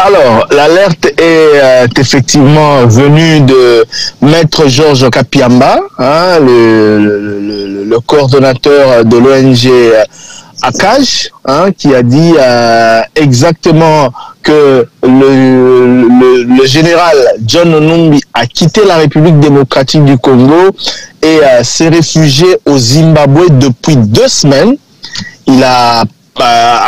Alors, l'alerte est effectivement venue de Maître Georges Kapiamba, hein, le coordonnateur de l'ONG ACAJ, hein, qui a dit exactement que le général John Numbi a quitté la République démocratique du Congo et s'est réfugié au Zimbabwe depuis 2 semaines. Il a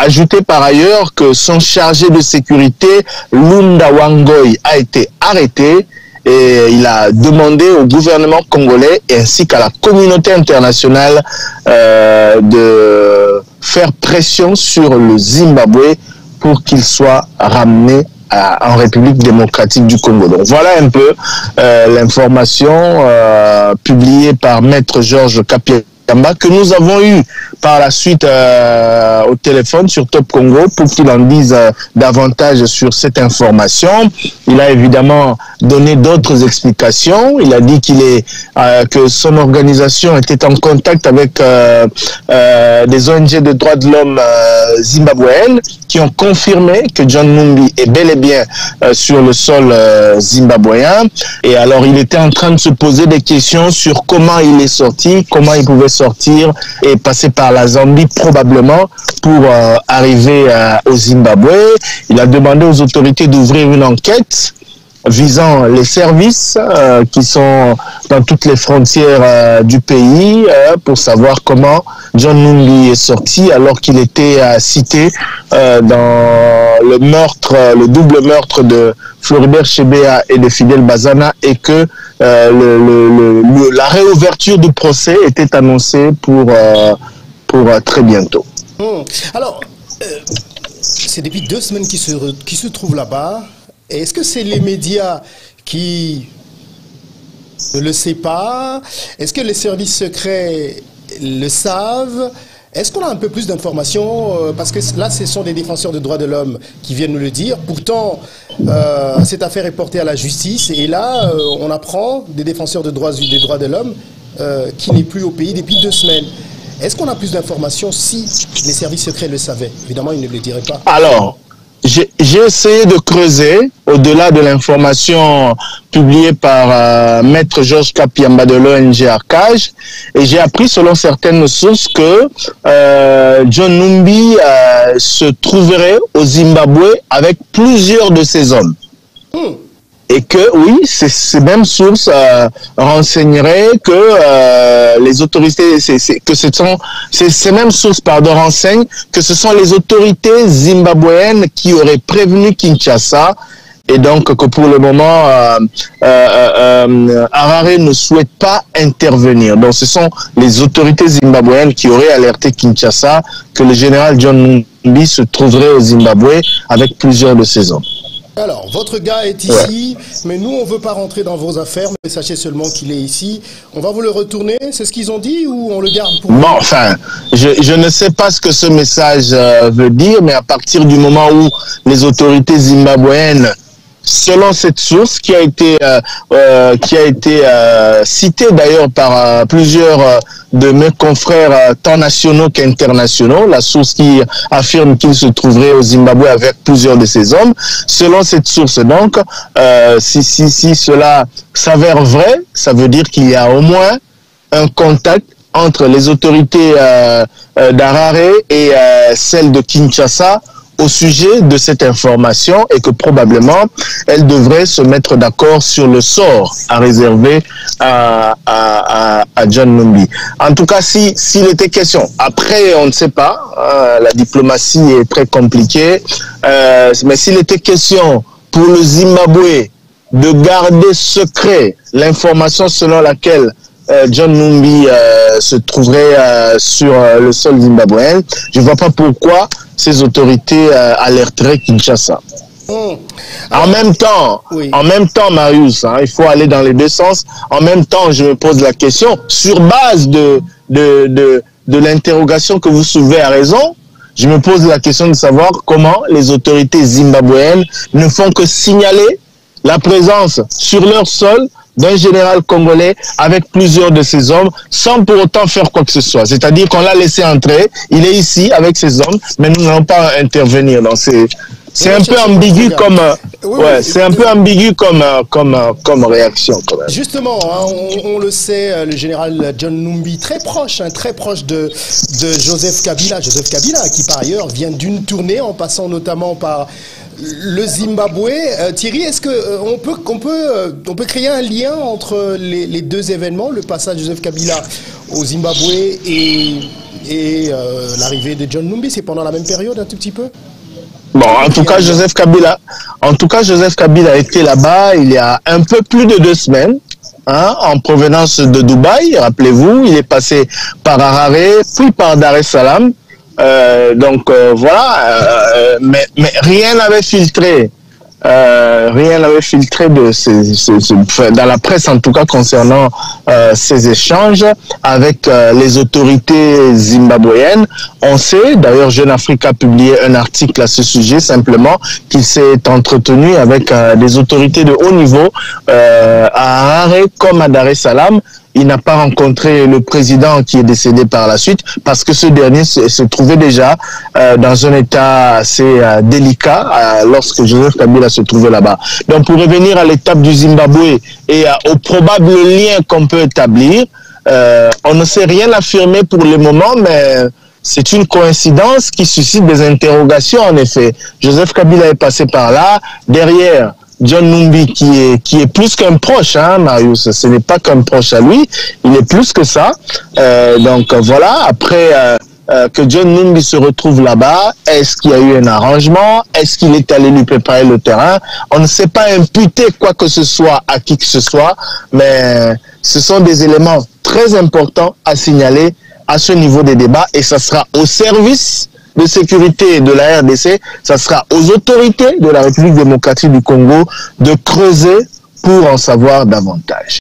ajouté par ailleurs que son chargé de sécurité, Lunda Wangoy, a été arrêté et il a demandé au gouvernement congolais ainsi qu'à la communauté internationale de faire pression sur le Zimbabwe pour qu'il soit ramené en République démocratique du Congo. Donc voilà un peu l'information publiée par Maître Georges Kapiamba que nous avons eu par la suite au téléphone sur Top Congo pour qu'il en dise davantage sur cette information. Il a évidemment donné d'autres explications. Il a dit que son organisation était en contact avec des ONG de droits de l'homme zimbabwéennes qui ont confirmé que John Numbi est bel et bien sur le sol zimbabwéen. Et alors, il était en train de se poser des questions sur comment il est sorti, comment il pouvait sortir et passer par la Zambie probablement pour arriver au Zimbabwe. Il a demandé aux autorités d'ouvrir une enquête visant les services qui sont dans toutes les frontières du pays pour savoir comment John Numbi est sorti alors qu'il était cité dans le double meurtre de Floribert Chebeya et de Fidel Bazana et que la réouverture du procès était annoncée pour très bientôt. Alors, c'est depuis 2 semaines qu'il se trouve là-bas. Est-ce que c'est les médias qui ne le savent pas? Est-ce que les services secrets le savent? Est-ce qu'on a un peu plus d'informations? Parce que là, ce sont des défenseurs de droits de l'homme qui viennent nous le dire. Pourtant, cette affaire est portée à la justice. Et là, on apprend des défenseurs des droits de l'homme qui n'est plus au pays depuis 2 semaines. Est-ce qu'on a plus d'informations si les services secrets le savaient? Évidemment, ils ne le diraient pas. Alors, j'ai essayé de creuser au-delà de l'information publiée par Maître Georges Kapiamba de l'ONG ACAJ et j'ai appris selon certaines sources que John Numbi se trouverait au Zimbabwe avec plusieurs de ses hommes. Et que, oui, ces mêmes sources renseigneraient que les autorités, ces mêmes sources, renseignent que ce sont les autorités zimbabwéennes qui auraient prévenu Kinshasa et donc que pour le moment, Harare ne souhaite pas intervenir. Donc ce sont les autorités zimbabwéennes qui auraient alerté Kinshasa que le général John Numbi se trouverait au Zimbabwe avec plusieurs de ses hommes. Alors, votre gars est ici, mais nous, on ne veut pas rentrer dans vos affaires, mais sachez seulement qu'il est ici. On va vous le retourner, c'est ce qu'ils ont dit, ou on le garde pour vous? Bon, enfin, je ne sais pas ce que ce message veut dire, mais à partir du moment où les autorités zimbabwéennes, selon cette source qui a été citée d'ailleurs par plusieurs de mes confrères tant nationaux qu'internationaux, la source qui affirme qu'il se trouverait au Zimbabwe avec plusieurs de ses hommes. Selon cette source donc, si cela s'avère vrai, ça veut dire qu'il y a au moins un contact entre les autorités d'Harare et celles de Kinshasa au sujet de cette information et que probablement elle devrait se mettre d'accord sur le sort à réserver à John Numbi. En tout cas, s'il était question, après on ne sait pas, la diplomatie est très compliquée, mais s'il était question pour le Zimbabwe de garder secret l'information selon laquelle John Numbi se trouverait sur le sol zimbabwéen, je ne vois pas pourquoi ces autorités alerteraient Kinshasa. En même temps, Marius, hein, il faut aller dans les deux sens. En même temps, je me pose la question, sur base de l'interrogation que vous soulevez à raison, je me pose la question de savoir comment les autorités zimbabwéennes ne font que signaler la présence sur leur sol d'un général congolais avec plusieurs de ses hommes sans pour autant faire quoi que ce soit. C'est-à-dire qu'on l'a laissé entrer, il est ici avec ses hommes, mais nous n'allons pas intervenir dans C'est un peu ambigu comme c'est un peu ambigu comme réaction quand même. Justement, hein, on le sait, le général John Numbi très proche de Joseph Kabila, qui par ailleurs vient d'une tournée en passant notamment par le Zimbabwe. Thierry, est-ce que on peut créer un lien entre les deux événements, le passage de Joseph Kabila au Zimbabwe et l'arrivée de John Numbi? C'est pendant la même période un tout petit peu? Bon, en tout cas, Joseph Kabila était là-bas il y a un peu plus de 2 semaines, hein, en provenance de Dubaï. Rappelez-vous, il est passé par Harare, puis par Dar es Salaam. Voilà, mais rien n'avait filtré. Rien n'avait filtré dans la presse, en tout cas concernant ces échanges avec les autorités zimbabwéennes. On sait, d'ailleurs Jeune Afrique a publié un article à ce sujet, simplement qu'il s'est entretenu avec des autorités de haut niveau à Harare comme à Dar es Salaam. Il n'a pas rencontré le président qui est décédé par la suite parce que ce dernier se trouvait déjà dans un état assez délicat lorsque Joseph Kabila se trouvait là-bas. Donc pour revenir à l'étape du Zimbabwe et au probable lien qu'on peut établir, on ne sait rien affirmer pour le moment, mais c'est une coïncidence qui suscite des interrogations en effet. Joseph Kabila est passé par là, derrière John Numbi qui est plus qu'un proche, hein, Marius, ce n'est pas qu'un proche à lui, il est plus que ça. Donc voilà, après que John Numbi se retrouve là-bas, est-ce qu'il y a eu un arrangement? Est-ce qu'il est allé lui préparer le terrain? On ne sait pas imputer quoi que ce soit à qui que ce soit, mais ce sont des éléments très importants à signaler à ce niveau des débats et ça sera au service de sécurité de la RDC, ça sera aux autorités de la République démocratique du Congo de creuser pour en savoir davantage.